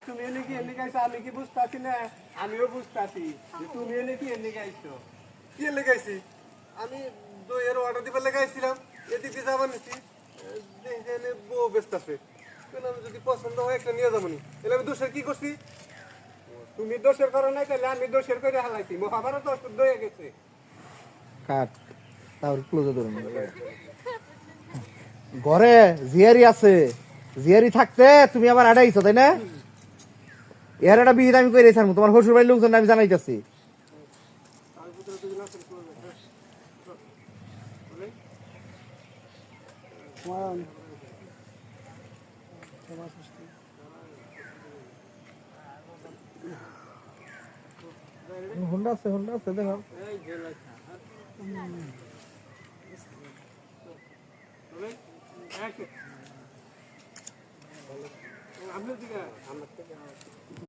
তুমি এনে কি এনে গাইছো আমি কি বুঝতাছি না আমিও বুঝতাছি তুমি এনে কি এনে গাইছো কি লেগাইছি আমি দইয়ের অর্ডার দিবার লেগাইছিলাম এদিকে যাবার নিছি দেখে বউ ব্যস্ত আছে আমি যদি পছন্দ হয় একটা নিয়ে যাবো নি এলে আমি দোষের কি করছি তুমি দোষের করো নাই তাহলে আমি দোষের করে হালাইছি মহাভারত অশুদ্ধ হয়ে গেছে কাট তারপর ক্লোজে ধরুন ঘরে জিয়ারি আছে জিয়ারি থাকতে তুমি আবার আড়াইছো তাই না এর একটা বিহিত আমি করে ছাড়বো তোমার শ্বশুর বাড়ির লোকজন আমি জানাইতেছি হুন্ডা আছে দেখো আপনার দিকে